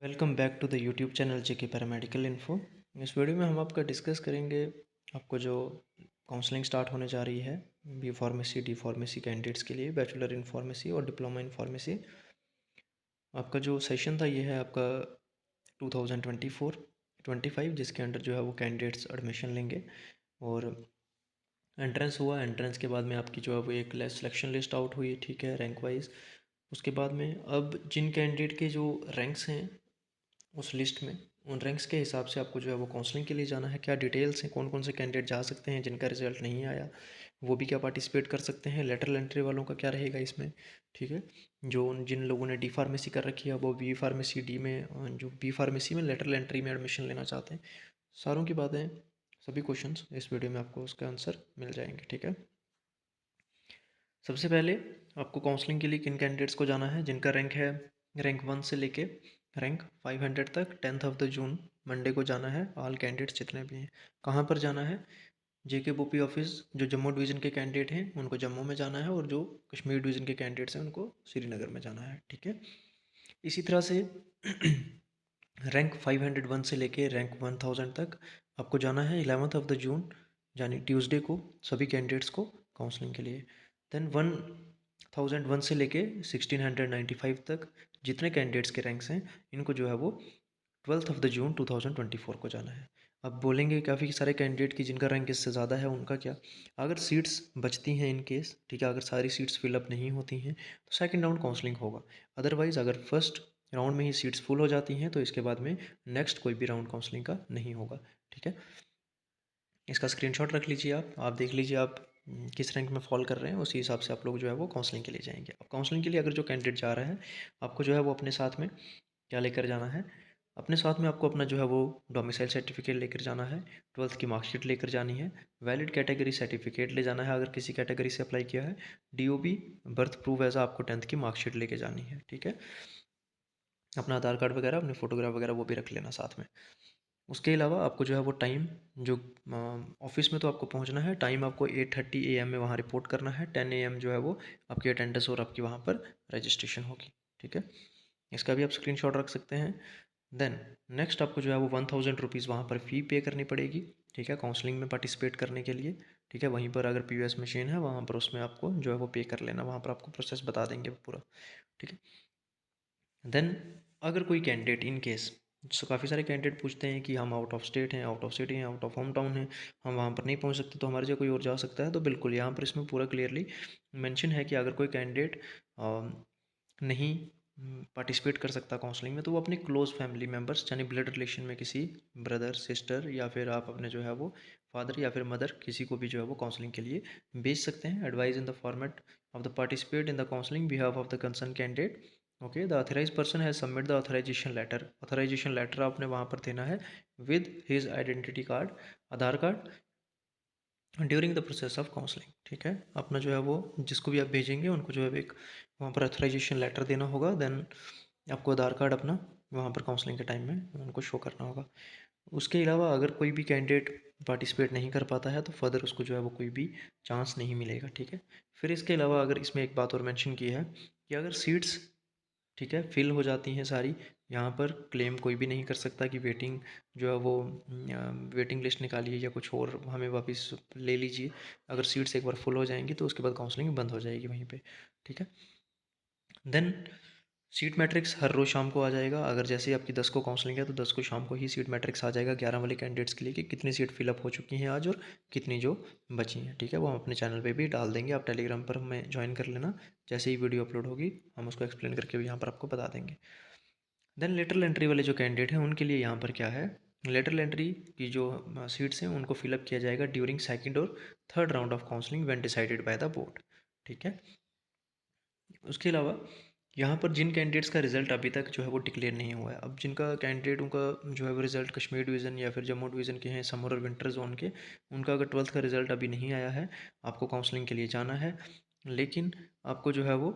Welcome back to the YouTube channel JK paramedical info. इस वीडियो में हम आपका डिस्कस करेंगे आपको जो काउंसलिंग स्टार्ट होने जा रही है B pharmacy D pharmacy candidates के लिए, बैचलर इन फार्मेसी और डिप्लोमा इन फार्मेसी। आपका जो सेशन था ये है आपका 2024-25, जिसके अंडर जो है वो कैंडिडेट्स एडमिशन लेंगे। और एंट्रेंस हुआ, एंट्रेंस के बाद में आपकी जो है वो एक सिलेक्शन लिस्ट आउट हुई, ठीक है, रैंक वाइज। उसके बाद में अब जिन कैंडिडेट के जो रैंक्स हैं उस लिस्ट में, उन रैंक्स के हिसाब से आपको जो है वो काउंसलिंग के लिए जाना है। क्या डिटेल्स हैं, कौन कौन से कैंडिडेट जा सकते हैं, जिनका रिजल्ट नहीं आया वो भी क्या पार्टिसिपेट कर सकते हैं, लेटरल एंट्री वालों का क्या रहेगा इसमें, ठीक है। जो जिन लोगों ने डी फार्मेसी कर रखी है वो बी फार्मेसी डी में, जो बी फार्मेसी में लेटरल एंट्री में एडमिशन लेना चाहते हैं, सारों की बातें, सभी क्वेश्चंस इस वीडियो में आपको उसका आंसर मिल जाएंगे, ठीक है। सबसे पहले आपको काउंसलिंग के लिए किन कैंडिडेट्स को जाना है, जिनका रैंक है रैंक 1 से लेके रैंक 500 तक, 10th of the June Monday को जाना है। ऑल कैंडिडेट्स जितने भी हैं, कहाँ पर जाना है, जेके बोपी ऑफिस। जो जम्मू डिवीज़न के कैंडिडेट हैं उनको जम्मू में जाना है, और जो कश्मीर डिवीज़न के कैंडिडेट्स हैं उनको श्रीनगर में जाना है, ठीक है। इसी तरह से रैंक 501 से लेके रैंक 1000 तक आपको जाना है 11th ऑफ द जून, यानी ट्यूसडे को, सभी कैंडिडेट्स को काउंसलिंग के लिए। देन 1001 से लेके 1695 तक जितने कैंडिडेट्स के रैंक्स हैं, इनको जो है वो 12th ऑफ द जून 2024 को जाना है। अब बोलेंगे काफ़ी सारे कैंडिडेट की जिनका रैंक इससे ज़्यादा है उनका क्या। अगर सीट्स बचती हैं इन केस, ठीक है, अगर सारी सीट्स फिलअप नहीं होती हैं तो सेकंड राउंड काउंसलिंग होगा। अदरवाइज़ अगर फर्स्ट राउंड में ही सीट्स फुल हो जाती हैं तो इसके बाद में नेक्स्ट कोई भी राउंड काउंसलिंग का नहीं होगा, ठीक है। इसका स्क्रीनशॉट रख लीजिए, आप देख लीजिए आप किस रैंक में फॉल कर रहे हैं, उसी हिसाब से आप लोग जो है वो काउंसलिंग के लिए जाएंगे। अब काउंसलिंग के लिए अगर जो कैंडिडेट जा रहा है, आपको जो है वो अपने साथ में क्या लेकर जाना है, अपने साथ में आपको अपना जो है वो डोमिसाइल सर्टिफिकेट लेकर जाना है, 12th की मार्कशीट लेकर जानी है, वैलिड कैटेगरी सर्टिफिकेट ले जाना है अगर किसी कैटेगरी से अप्लाई किया है, डीओबी बर्थ प्रूफ एज आपको 10th की मार्कशीट लेके जानी है, ठीक है। अपना आधार कार्ड वगैरह, अपने फोटोग्राफ वगैरह वो भी रख लेना साथ में। उसके अलावा आपको जो है वो टाइम, जो ऑफिस में तो आपको पहुंचना है, टाइम आपको 8:30 AM में वहाँ रिपोर्ट करना है, 10 AM जो है वो आपकी अटेंडेंस और आपकी वहाँ पर रजिस्ट्रेशन होगी, ठीक है। इसका भी आप स्क्रीनशॉट रख सकते हैं। देन नेक्स्ट आपको जो है वो 1000 रुपीज़ वहाँ पर फ़ी पे करनी पड़ेगी, ठीक है, काउंसलिंग में पार्टिसिपेट करने के लिए, ठीक है। वहीं पर अगर POS मशीन है वहाँ पर उसमें आपको जो है वो पे कर लेना, वहाँ पर आपको प्रोसेस बता देंगे पूरा, ठीक है। देन अगर कोई कैंडिडेट इन केस, सो काफ़ी सारे कैंडिडेट पूछते हैं कि हम आउट ऑफ स्टेट हैं, आउट ऑफ सिटी हैं, आउट ऑफ होम टाउन हैं, हम वहाँ पर नहीं पहुँच सकते तो हमारे जगह कोई और जा सकता है, तो बिल्कुल यहाँ पर इसमें पूरा क्लियरली मेंशन है कि अगर कोई कैंडिडेट नहीं पार्टिसिपेट कर सकता काउंसलिंग में, तो वो अपने क्लोज फैमिली मेम्बर्स यानी ब्लड रिलेशन में किसी ब्रदर सिस्टर या फिर आप अपने जो है वो फादर या फिर मदर, किसी को भी जो है वो काउंसलिंग के लिए भेज सकते हैं। Advice in the format of the participate in the counselling behalf of the concern candidate, okay, the authorize person has submit the authorization letter. Authorization letter आपने वहाँ पर देना है with his identity card, Aadhaar card, during the process of counselling, ठीक है। अपना जो है वो जिसको भी आप भेजेंगे उनको जो है एक वहाँ पर ऑथराइजेशन लेटर देना होगा। देन आपको आधार कार्ड अपना वहाँ पर काउंसलिंग के टाइम में उनको शो करना होगा। उसके अलावा अगर कोई भी कैंडिडेट पार्टिसिपेट नहीं कर पाता है तो फर्दर उसको जो है वो कोई भी चांस नहीं मिलेगा, ठीक है। फिर इसके अलावा अगर इसमें एक बात और मेंशन की है कि अगर सीट्स, ठीक है, फिल हो जाती हैं सारी, यहाँ पर क्लेम कोई भी नहीं कर सकता कि वेटिंग जो है वो वेटिंग लिस्ट निकालिए या कुछ और हमें वापस ले लीजिए। अगर सीट्स एक बार फुल हो जाएंगी तो उसके बाद काउंसलिंग बंद हो जाएगी वहीं पे, ठीक है। देन सीट मैट्रिक्स हर रोज़ शाम को आ जाएगा। अगर जैसे ही आपकी 10 को काउंसलिंग है तो 10 को शाम को ही सीट मैट्रिक्स आ जाएगा 11 वाले कैंडिडेट्स के लिए कि कितनी सीट फिलअप हो चुकी हैं आज और कितनी जो बची हैं, ठीक है। वो हम अपने चैनल पे भी डाल देंगे, आप टेलीग्राम पर हमें ज्वाइन कर लेना। जैसे ही वीडियो अपलोड होगी हम उसको एक्सप्लेन करके भी यहाँ पर आपको बता देंगे। देन लेटरल एंट्री वाले जो कैंडिडेट हैं उनके लिए यहाँ पर क्या है, लेटरल एंट्री की जो सीट्स हैं उनको फिलअप किया जाएगा ड्यूरिंग सेकंड और third round of counselling when decided by the board, ठीक है। उसके अलावा यहाँ पर जिन कैंडिडेट्स का रिजल्ट अभी तक जो है वो डिक्लेयर नहीं हुआ है, अब जिनका कैंडिडेटों का जो है वो रिजल्ट कश्मीर डिवीज़न या फिर जम्मू डिवीज़न के हैं, समर और विंटर जोन के, उनका अगर 12th का रिजल्ट अभी नहीं आया है, आपको काउंसलिंग के लिए जाना है। लेकिन आपको जो है वो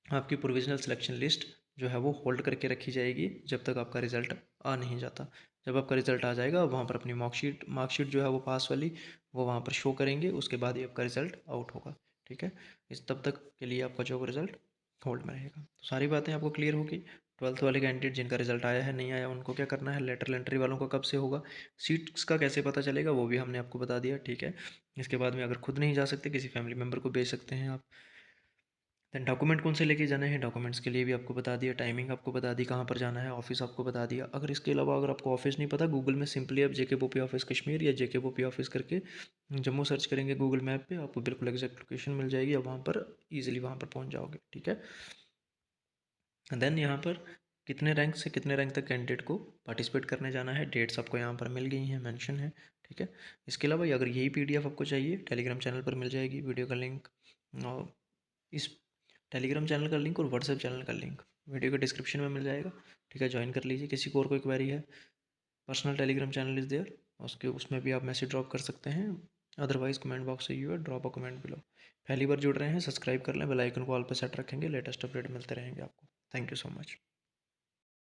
आपकी प्रोविजनल सिलेक्शन लिस्ट जो है वो होल्ड करके रखी जाएगी जब तक आपका रिज़ल्ट आ नहीं जाता। जब आपका रिज़ल्ट आ जाएगा वहाँ पर अपनी मार्कशीट जो है वो पास वाली वो वहाँ पर शो करेंगे, उसके बाद ही आपका रिज़ल्ट आउट होगा, ठीक है। इस तब तक के लिए आपका जो रिज़ल्ट होल्ड में रहेगा। तो सारी बातें आपको क्लियर होगी। 12th वाले कैंडिडेट जिनका रिजल्ट आया है नहीं आया उनको क्या करना है, लेटरल एंट्री वालों का कब से होगा, सीट्स का कैसे पता चलेगा वो भी हमने आपको बता दिया, ठीक है। इसके बाद में अगर खुद नहीं जा सकते किसी फैमिली मेम्बर को भेज सकते हैं आप। देन डॉक्यूमेंट कौन से लेके जाने हैं, डॉक्यूमेंट्स के लिए भी आपको बता दिया, टाइमिंग आपको बता दी, कहाँ पर जाना है, ऑफिस आपको बता दिया। अगर इसके अलावा अगर आपको ऑफिस नहीं पता, गूगल में सिंपली आप जेके पोपी ऑफिस कश्मीर या जेके पोपी ऑफिस करके जम्मू सर्च करेंगे गूगल मैप पे, आपको बिल्कुल एग्जैक्ट लोकेशन मिल जाएगी, आप वहाँ पर ईजिली वहाँ पर पहुँच जाओगे, ठीक है। देन यहाँ पर कितने रैंक से कितने रैंक तक कैंडिडेट को पार्टिसिपेट करने जाना है, डेट्स आपको यहाँ पर मिल गई हैं, मेंशन है, ठीक है। इसके अलावा अगर यही पीडीएफ आपको चाहिए टेलीग्राम चैनल पर मिल जाएगी, वीडियो का लिंक और इस टेलीग्राम चैनल का लिंक और व्हाट्सएप चैनल का लिंक वीडियो के डिस्क्रिप्शन में मिल जाएगा, ठीक है। ज्वाइन कर लीजिए। किसी को और कोई क्वेरी है, personal Telegram channel is there, उसके उसमें भी आप मैसेज ड्रॉप कर सकते हैं, अदरवाइज कमेंट बॉक्स से you have drop a comment below. पहली बार जुड़ रहे हैं सब्सक्राइब कर लें, बेल आइकन को ऑल पे सेट रखेंगे, लेटेस्ट अपडेट मिलते रहेंगे आपको। Thank you so much.